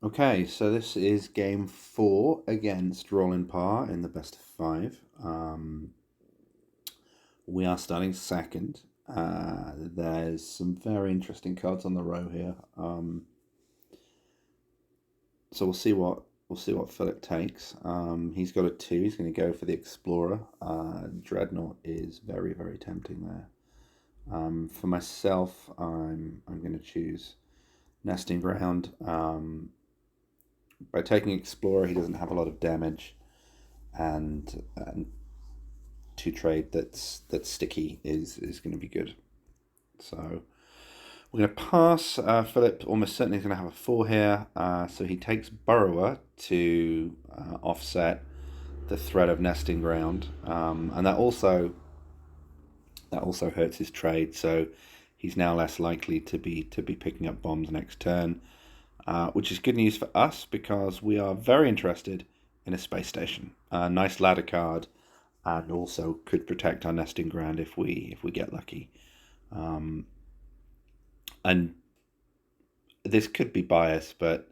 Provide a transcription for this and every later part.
Okay, so this is game 4 against Rawlinpa in the best of 5. We are starting second. There's some very interesting cards on the row here. So we'll see what Philip takes. He's got a 2. He's going to go for the Explorer. Dreadnought is very, very tempting there. For myself, I'm going to choose Nesting Ground. By taking Explorer, he doesn't have a lot of damage, and to trade that's sticky is going to be good. So we're going to pass. Philip almost certainly is going to have a 4 here, so he takes Burrower to offset the threat of Nesting Ground, and that also hurts his trade. So he's now less likely to be picking up bombs next turn. Which is good news for us because we are very interested in a space station. A nice ladder card, and also could protect our nesting ground if we get lucky. And this could be biased, but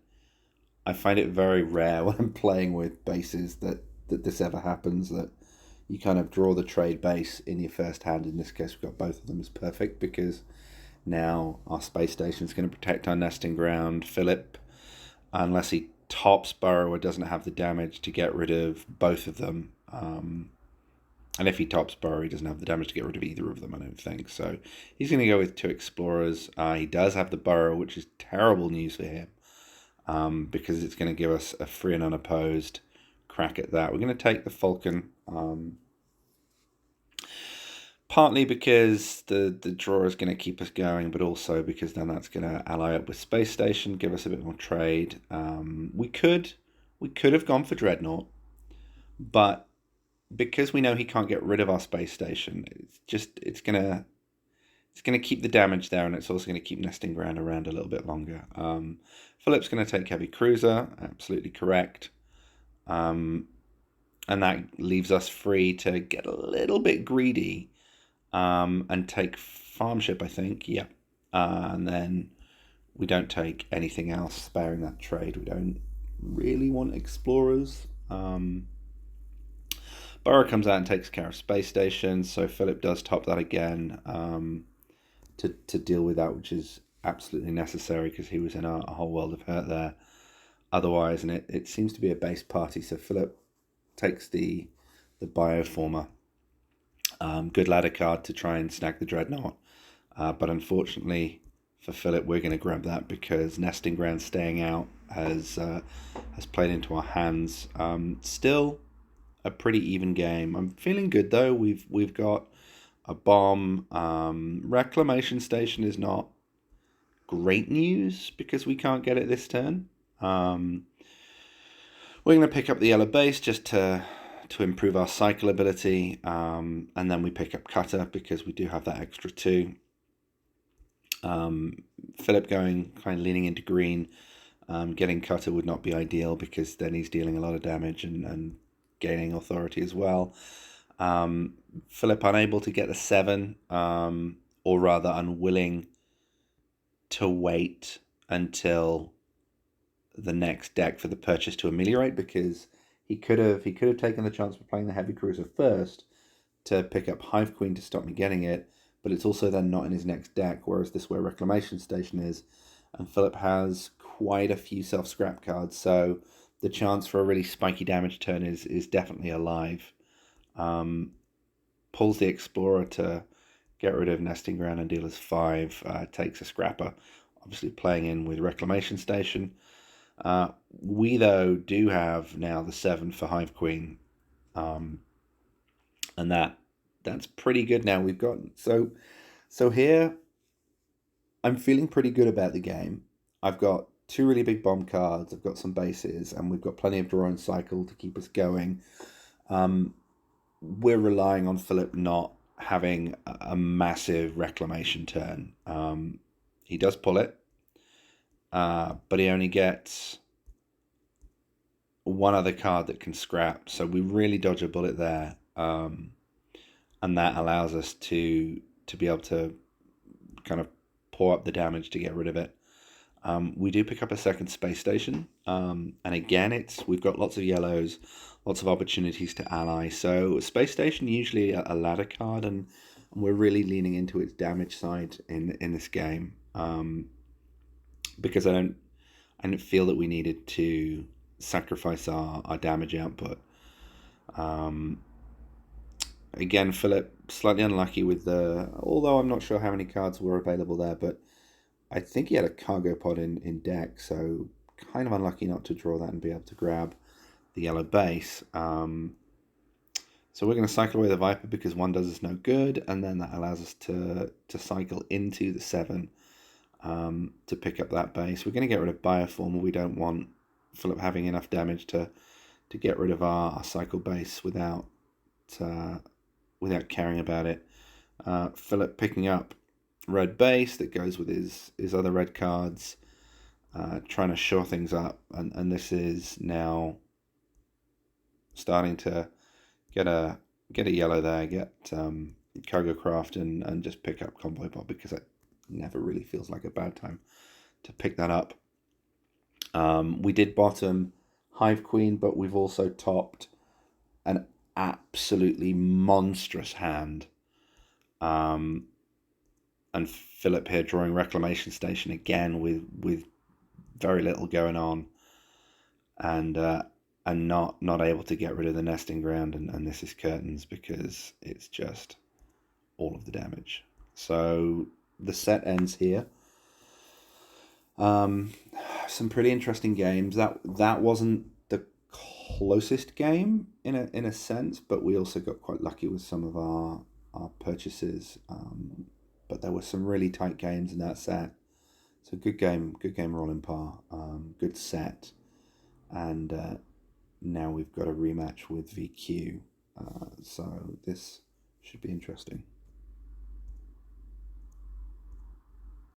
I find it very rare when I'm playing with bases that this ever happens, that you kind of draw the trade base in your first hand. In this case, we've got both of them as perfect because now our space station is going to protect our nesting ground. Philip, unless he tops Burrower, doesn't have the damage to get rid of both of them. And if he tops Burrower, he doesn't have the damage to get rid of either of them, I don't think. So he's going to go with 2 Explorers. He does have the Burrower, which is terrible news for him, because it's going to give us a free and unopposed crack at that. We're going to take the Falcon. Partly because the draw is going to keep us going, but also because then that's going to ally up with Space Station, give us a bit more trade. We could have gone for Dreadnought, but because we know he can't get rid of our Space Station, it's gonna keep the damage there, and it's also going to keep Nesting Ground around a little bit longer. Philip's going to take Heavy Cruiser, absolutely correct. And that leaves us free to get a little bit greedy. And take Farm Ship, I think. Yeah. And then we don't take anything else, sparing that trade. We don't really want Explorers. Burrow comes out and takes care of Space Station, so Philip does top that again to deal with that, which is absolutely necessary because he was in a whole world of hurt there otherwise, and it seems to be a base party, so Philip takes the Bioformer. Good ladder card to try and snag the Dreadnought. But unfortunately for Philip, we're going to grab that because Nesting Ground staying out has played into our hands. Still a pretty even game. I'm feeling good though. We've got a bomb. Reclamation Station is not great news because we can't get it this turn. We're going to pick up the yellow base just to improve our cycle ability, and then we pick up Cutter because we do have that extra 2. Philip going kind of leaning into green. Getting Cutter would not be ideal because then he's dealing a lot of damage and gaining authority as well. Philip unable to get the 7, or rather unwilling to wait until the next deck for the purchase to ameliorate, because he could have taken the chance of playing the Heavy Cruiser first to pick up Hive Queen to stop me getting it, but it's also then not in his next deck, whereas this is where Reclamation Station is, and Philip has quite a few self-scrap cards, so the chance for a really spiky damage turn is definitely alive. Pulls the Explorer to get rid of Nesting Ground and deal us 5, takes a Scrapper, obviously playing in with Reclamation Station. We, though, do have now the 7 for Hive Queen, and that's pretty good now. We've got so here I'm feeling pretty good about the game. I've got 2 really big bomb cards, I've got some bases, and we've got plenty of draw and cycle to keep us going. We're relying on Philip not having a massive reclamation turn. He does pull it, but he only gets 1 other card that can scrap, so we really dodge a bullet there, and that allows us to be able to kind of pour up the damage to get rid of it. We do pick up a second space station, and again, we've got lots of yellows, lots of opportunities to ally. So space station usually a ladder card, and we're really leaning into its damage side in this game, because I didn't feel that we needed to sacrifice our damage output. Um, Again, Philip slightly unlucky with although I'm not sure how many cards were available there, but I think he had a cargo pod in deck, so kind of unlucky not to draw that and be able to grab the yellow base. So we're going to cycle away the Viper because one does us no good, and then that allows us to cycle into the 7 to pick up that base. We're going to get rid of Bioform. We don't want Philip having enough damage to get rid of our cycle base without caring about it. Philip picking up red base that goes with his other red cards, trying to shore things up, and this is now starting to get a yellow there, get cargo craft, and just pick up convoy bot, because it never really feels like a bad time to pick that up. We did bottom Hive Queen, but we've also topped an absolutely monstrous hand. And Philip here drawing Reclamation Station again with very little going on, and not able to get rid of the nesting ground, and this is curtains because it's just all of the damage. So the set ends here. Some pretty interesting games. That wasn't the closest game in a sense, but we also got quite lucky with some of our purchases. But there were some really tight games in that set. So good game Rawlinpa. Good set, and now we've got a rematch with VQ. So this should be interesting.